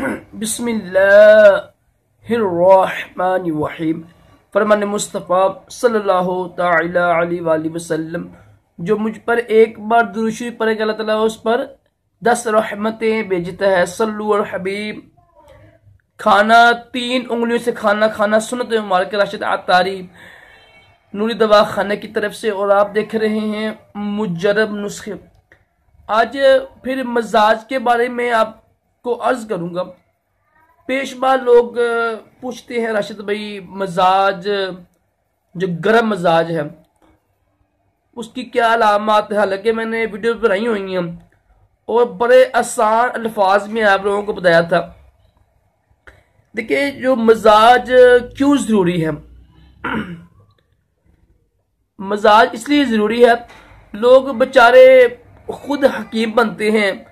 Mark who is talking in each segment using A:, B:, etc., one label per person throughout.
A: बिस्मिल्लाहिर्रहमानिर्रहीम। फरमान मुस्तफ़ा सल्लल्लाहु तआला अलैहि वसल्लम, जो मुझ पर एक बार दुरूद शरीफ पढ़ेगा अल्लाह ताला उस पर 10 रहमतें भेजता है। सल्लु अल हबीब। खाना 3 उंगलियों से खाना सुन्नत मुबारक राशिद आतारी नूरी दवा खाने की तरफ से। और आप देख रहे हैं मुजर्रब नुस्खे। आज फिर मजाज के बारे में आपको अर्ज करूंगा। पेशबार लोग पूछते हैं राशिद भाई, मजाज जो गर्म मजाज है उसकी क्या अलामत है। हालांकि मैंने वीडियो बनाई हुई हैं और बड़े आसान अल्फाज में आप लोगों को बताया था। देखिए, जो मजाज क्यों ज़रूरी है। मजाज इसलिए ज़रूरी है, लोग बेचारे खुद हकीम बनते हैं,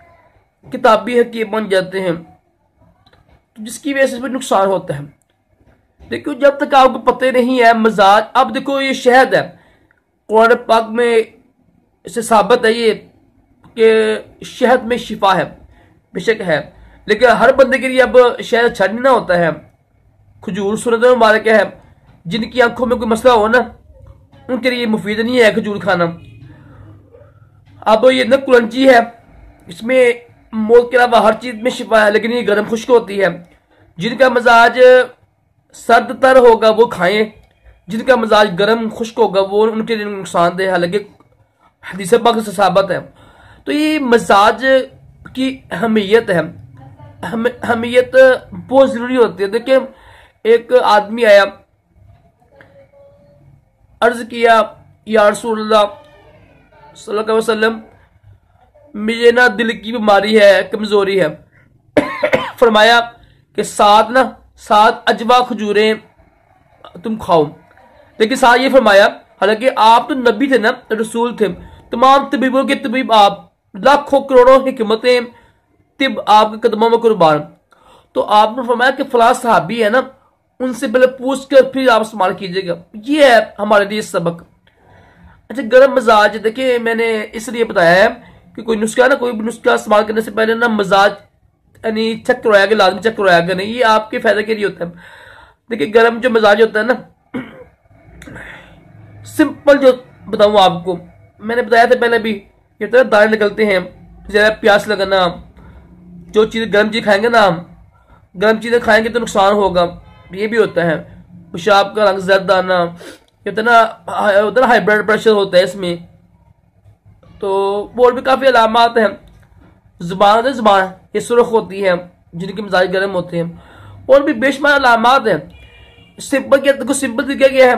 A: किताबी हकीम बन जाते हैं, तो जिसकी वजह से भी नुकसान होता है। देखो, जब तक आपको पता नहीं है मजाज। अब देखो, ये शहद है, कुरान पाक में इससे साबित है ये कि शहद में शिफा है। बेशक है, लेकिन हर बंदे के लिए अब शहद अच्छा नहीं ना होता है। खजूर सुन्नत मुबारक है, जिनकी आंखों में कोई मसला हो ना, उनके लिए मुफीद नहीं है खजूर खाना। अब ये न कुलंजी है, इसमें मौत के अलावा हर चीज में शिफा है, लेकिन ये गर्म खुश्क होती है। जिनका मजाज सर्द तर होगा वो खाएं, जिनका मजाज गर्म खुश्क होगा वो उनके लिए नुकसानदेह है। हालांकि हदीस पाक से साबित है। तो ये मजाज की अहमियत है, अहमियत बहुत जरूरी होती है। देखिए, एक आदमी आया, अर्ज किया, या रसूलल्लाह सल्लल्लाहु अलैहि वसल्लम, मुझे ना दिल की बीमारी है, कमजोरी है। फरमाया कि 7 अजवा खजूरें तुम खाओ। लेकिन साथ ये फरमाया, हालांकि आप तो नबी थे ना, रसूल थे, तमाम तबीबों के तबीब आप, लाखों करोड़ों हिकमतें तिब आपके कदमों में कुर्बान। तो आपने फरमाया कि फलां सहाबी है ना, उनसे पहले पूछ कर फिर आप इस्तेमाल कीजिएगा। ये है हमारे लिए सबक। अच्छा, गर्म मजाज, देखिए मैंने इसलिए बताया है कि कोई नुस्खा इस्तेमाल करने से पहले ना मजाज यानी चेक करवाया गया, लाजमी चेक करवाया गया। नहीं, ये आपके फायदे के लिए होता है। देखिए, गर्म जो मजाज होता है ना, सिंपल जो बताऊं आपको, मैंने बताया था पहले भी, ये तो दाने निकलते हैं, ज्यादा प्यास लगना, जो चीज़ गर्म चीज खाएंगे ना, हम गर्म चीजें खाएंगे तो नुकसान होगा, ये भी होता है। पेशाब का रंग जर्द आना, इतना हाई ब्लड प्रेशर होता है इसमें। तो और भी काफ़ी अलामात हैं। जुबान ये सुर्ख होती है, जिनके मिजाज गर्म होते हैं। और भी बेशुमार अलामात हैं। सिंपल तरीका क्या है,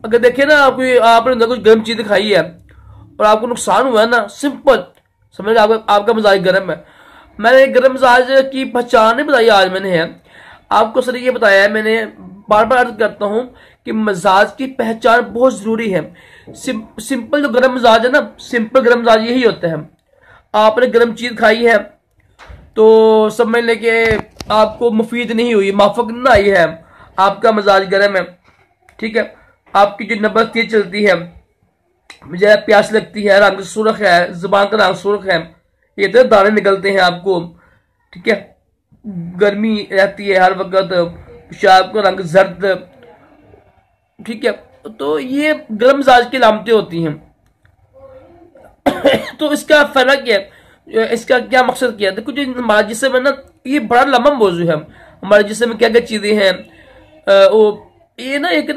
A: अगर देखे ना आपने कुछ गर्म चीज़ खाई है और आपको नुकसान हुआ है ना, सिंपल समझ आपका मिजाज गर्म है। मैंने गर्म मिजाज की पहचान नहीं बताई आज मैंने है आपको, सर ये बताया है मैंने। बार बार अर्ज करता हूं कि मजाज की पहचान बहुत जरूरी है। सिंपल जो गर्म मजाज है ना, सिंपल गर्म मजाज यही होता है। आपने गर्म चीज खाई है तो समझ लें कि आपको मुफीद नहीं हुई, माफक ना आई है, आपका मजाज गर्म है। ठीक है, आपकी जो नब्ज तेज चलती है, मुझे प्यास लगती है, रंग सुर्ख है, जुबान का रंग सुर्ख है, ये तो दाने निकलते हैं आपको। ठीक है, गर्मी रहती है हर वक्त, पेशाब का रंग जर्द। ठीक है, तो ये गर्म मिजाज की अलामतें होती हैं। तो इसका फर्क क्या है, इसका क्या मकसद क्या है। देखो, जो हमारा जिस्म है ना, ये बड़ा लंबा मौजू है। हमारे जिस्म में क्या क्या चीजें हैं, वो ये ना एक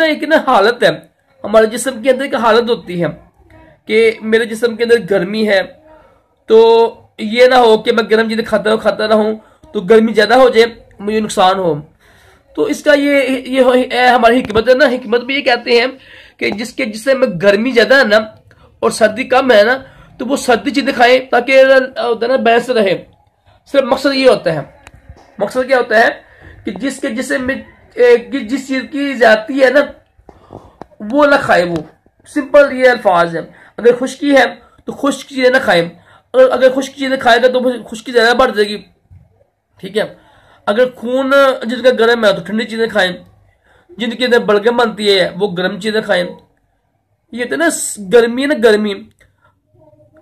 A: हालत है। हमारे जिस्म के अंदर एक हालत होती है कि मेरे जिस्म के अंदर गर्मी है, तो ये ना हो कि मैं गर्म चीजें खाता रहूं तो गर्मी ज्यादा हो जाए, मुझे नुकसान हो। तो इसका ये हमारी हिकमत है ना। हिकमत भी ये कहते हैं कि जिसके जिससे में गर्मी ज्यादा है ना और सर्दी कम है ना, तो वो सर्दी चीजें खाएं ताकि बैलेंस रहे। सिर्फ मकसद ये होता है। मकसद क्या होता है कि जिसके जिससे में जिस चीज की ज्यादती है ना, वो ना खाए। वो सिंपल ये अल्फाज है। अगर खुश्की है तो खुश्क चीजें ना खाएं, अगर खुश्क चीजें खाएगा तो खुश्की ज्यादा बढ़ जाएगी। ठीक है, अगर खून जिनका गर्म है तो ठंडी चीजें खाएं, जिनके अंदर बलगम बनती है वो गर्म चीजें खाएं। ये तो ना गर्मी है ना, गर्मी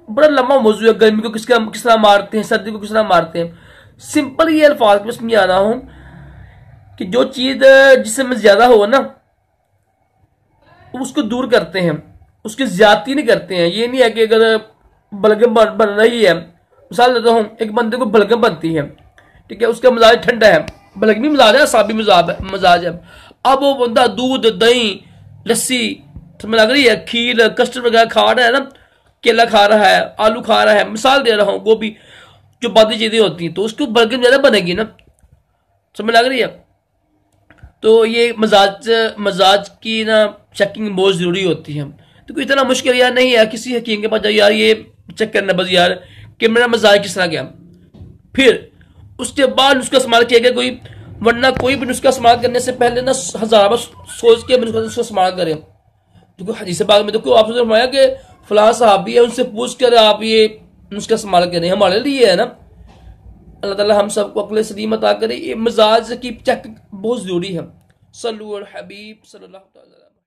A: बड़ा लंबा मौजू है। गर्मी को किस तरह मारते हैं, सर्दी को किस तरह मारते हैं। सिंपल ये अल्फाज में समझा रहा हूं कि जो चीज जिसमें ज्यादा हो ना उसको दूर करते हैं, उसकी ज्यादती नहीं करते हैं। ये नहीं है कि अगर बलगम बन रही है, मिसाल देता हूं, एक बंदे को बलगम बनती है, ठीक है, उसका मिजाज ठंडा है, बलगमी मिजाज है, साबी मिजाज है। अब वो बंदा दूध, दही, लस्सी, तुम्हें लग रही है, खीर, कस्टर्ड वगैरह खा रहा है ना, केला खा रहा है, आलू खा रहा है, मिसाल दे रहा हूँ, गोभी, जो बाकी चीजें होती हैं, तो उसको बलगम ज्यादा बनेगी ना, समझ लग रही है। तो ये मजाज की ना चेकिंग बहुत जरूरी होती है। तो कोई इतना मुश्किल यार नहीं है, किसी हकीम के पास जाओ यार ये चेक करना बस यार कि मेरा मजाज किस तरह गया, फिर उसके बाद नुस्खा इस्तेमाल किया गया कोई, वरना कोई भी नुस्खा इस्तेमाल करने से पहले ना हजार बार सोच के नुस्खा इस्तेमाल करें। तो हदीस पाक में देखो आपने फरमाया कि फलां सहाबी है, उनसे पूछ कर आप ये नुस्खा इस्तेमाल करें, हमारे लिए है ना। अल्लाह ताला हम सबको अक्ल सलीम अता करे। ये मिजाज की चेक बहुत जरूरी है। सल्लल्लाहु अलैहि हबीब सल्लल्लाहु अलैहि वसल्लम।